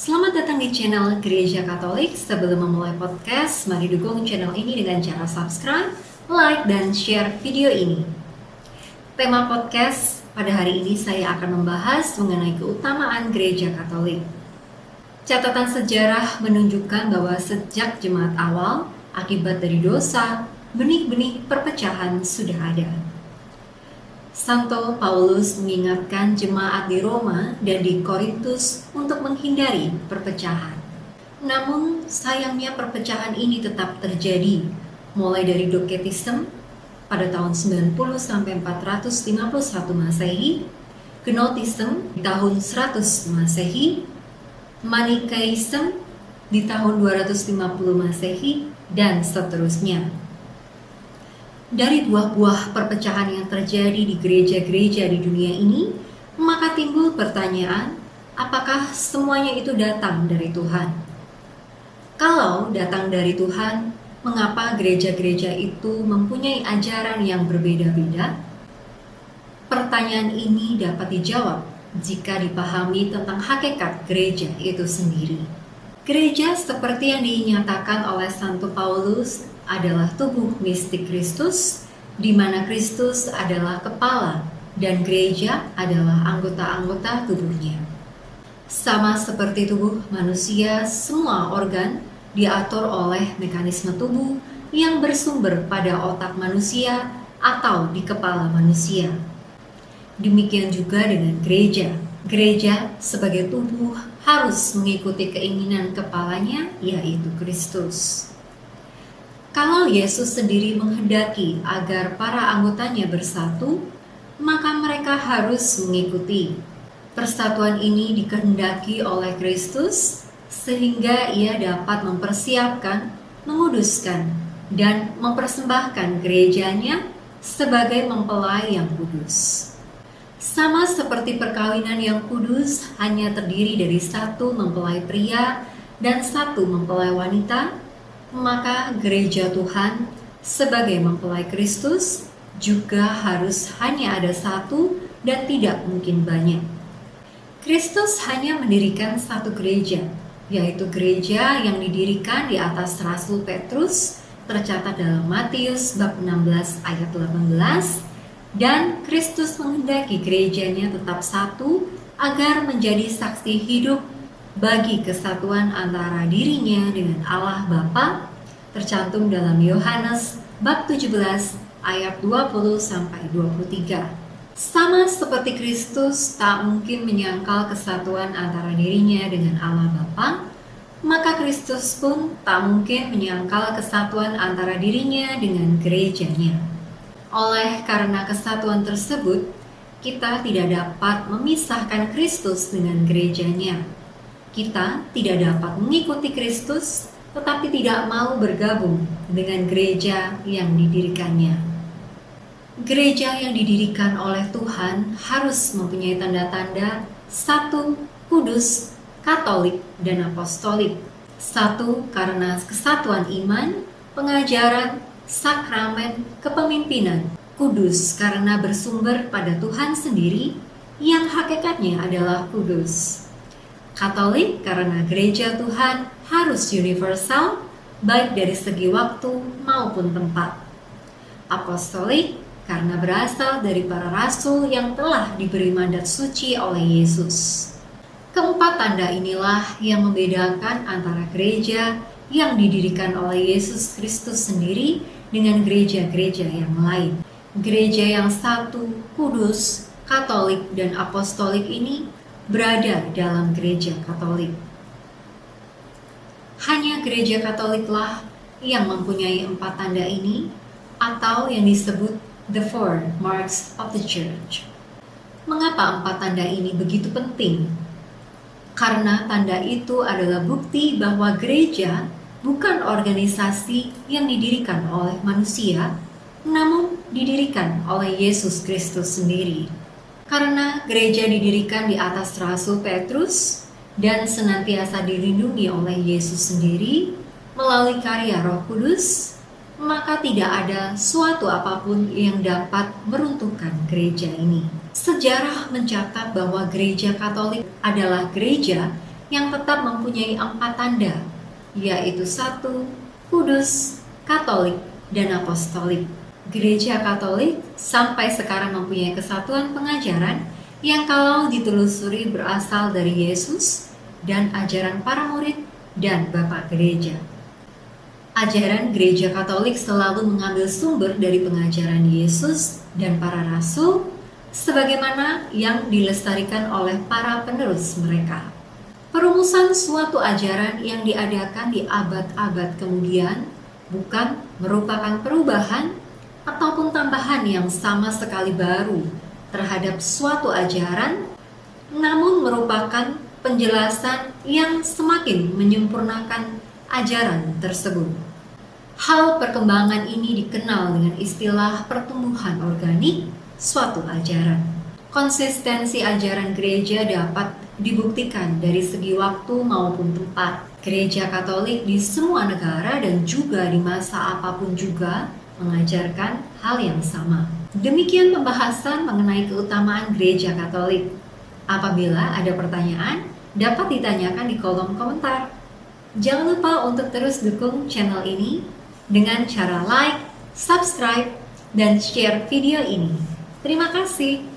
Selamat datang di channel Gereja Katolik. Sebelum memulai podcast, mari dukung channel ini dengan cara subscribe, like, dan share video ini. Tema podcast pada hari ini saya akan membahas mengenai keutamaan Gereja Katolik. Catatan sejarah menunjukkan bahwa sejak jemaat awal, akibat dari dosa, benih-benih perpecahan sudah ada. Santo Paulus mengingatkan jemaat di Roma dan di Korintus untuk menghindari perpecahan. Namun sayangnya perpecahan ini tetap terjadi, mulai dari Docetism pada tahun 90 sampai 451 Masehi, Gnosticism di tahun 100 Masehi, Manichaeism di tahun 250 Masehi, dan seterusnya. Dari buah-buah perpecahan yang terjadi di gereja-gereja di dunia ini, maka timbul pertanyaan, apakah semuanya itu datang dari Tuhan? Kalau datang dari Tuhan, mengapa gereja-gereja itu mempunyai ajaran yang berbeda-beda? Pertanyaan ini dapat dijawab jika dipahami tentang hakikat gereja itu sendiri. Gereja seperti yang dinyatakan oleh Santo Paulus adalah tubuh mistik Kristus, di mana Kristus adalah kepala dan gereja adalah anggota-anggota tubuhnya. Sama seperti tubuh manusia, semua organ diatur oleh mekanisme tubuh yang bersumber pada otak manusia atau di kepala manusia. Demikian juga dengan gereja. Gereja sebagai tubuh harus mengikuti keinginan kepalanya, yaitu Kristus. Kalau Yesus sendiri menghendaki agar para anggotanya bersatu, maka mereka harus mengikuti. Persatuan ini dikehendaki oleh Kristus sehingga ia dapat mempersiapkan, menguduskan, dan mempersembahkan gerejanya sebagai mempelai yang kudus. Sama seperti perkawinan yang kudus hanya terdiri dari satu mempelai pria dan satu mempelai wanita, maka gereja Tuhan sebagai mempelai Kristus juga harus hanya ada satu dan tidak mungkin banyak. Kristus hanya mendirikan satu gereja, yaitu gereja yang didirikan di atas Rasul Petrus, tercatat dalam Matius bab 16 ayat 18, dan Kristus menghendaki gerejanya tetap satu agar menjadi saksi hidup bagi kesatuan antara dirinya dengan Allah Bapa, tercantum dalam Yohanes bab 17 ayat 20-23. Sama seperti Kristus tak mungkin menyangkal kesatuan antara dirinya dengan Allah Bapa, maka Kristus pun tak mungkin menyangkal kesatuan antara dirinya dengan gerejanya. Oleh karena kesatuan tersebut, kita tidak dapat memisahkan Kristus dengan gerejanya. Kita tidak dapat mengikuti Kristus, tetapi tidak mau bergabung dengan gereja yang didirikannya. Gereja yang didirikan oleh Tuhan harus mempunyai tanda-tanda satu, kudus, katolik, dan apostolik. Satu, karena kesatuan iman, pengajaran, sakramen, kepemimpinan. Kudus karena bersumber pada Tuhan sendiri yang hakikatnya adalah kudus. Katolik karena gereja Tuhan harus universal, baik dari segi waktu maupun tempat. Apostolik karena berasal dari para rasul yang telah diberi mandat suci oleh Yesus. Keempat tanda inilah yang membedakan antara gereja yang didirikan oleh Yesus Kristus sendiri dengan gereja-gereja yang lain. Gereja yang satu, kudus, katolik, dan apostolik ini berada dalam gereja Katolik. Hanya gereja Katoliklah yang mempunyai empat tanda ini, atau yang disebut the four marks of the church. Mengapa 4 tanda ini begitu penting? Karena tanda itu adalah bukti bahwa gereja bukan organisasi yang didirikan oleh manusia, namun didirikan oleh Yesus Kristus sendiri. Karena gereja didirikan di atas Rasul Petrus dan senantiasa dilindungi oleh Yesus sendiri melalui karya Roh Kudus, maka tidak ada suatu apapun yang dapat meruntuhkan gereja ini. Sejarah mencatat bahwa gereja Katolik adalah gereja yang tetap mempunyai 4 tanda, yaitu 1, kudus, Katolik, dan apostolik. Gereja Katolik sampai sekarang mempunyai kesatuan pengajaran yang kalau ditelusuri berasal dari Yesus dan ajaran para murid dan Bapak Gereja. Ajaran Gereja Katolik selalu mengambil sumber dari pengajaran Yesus dan para rasul, sebagaimana yang dilestarikan oleh para penerus mereka. Perumusan suatu ajaran yang diadakan di abad-abad kemudian bukan merupakan perubahan ataupun tambahan yang sama sekali baru terhadap suatu ajaran, namun merupakan penjelasan yang semakin menyempurnakan ajaran tersebut. Hal perkembangan ini dikenal dengan istilah pertumbuhan organik suatu ajaran. Konsistensi ajaran gereja dapat dibuktikan dari segi waktu maupun tempat. Gereja Katolik di semua negara dan juga di masa apapun juga mengajarkan hal yang sama. Demikian pembahasan mengenai keutamaan Gereja Katolik. Apabila ada pertanyaan, dapat ditanyakan di kolom komentar. Jangan lupa untuk terus dukung channel ini dengan cara like, subscribe, dan share video ini. Terima kasih.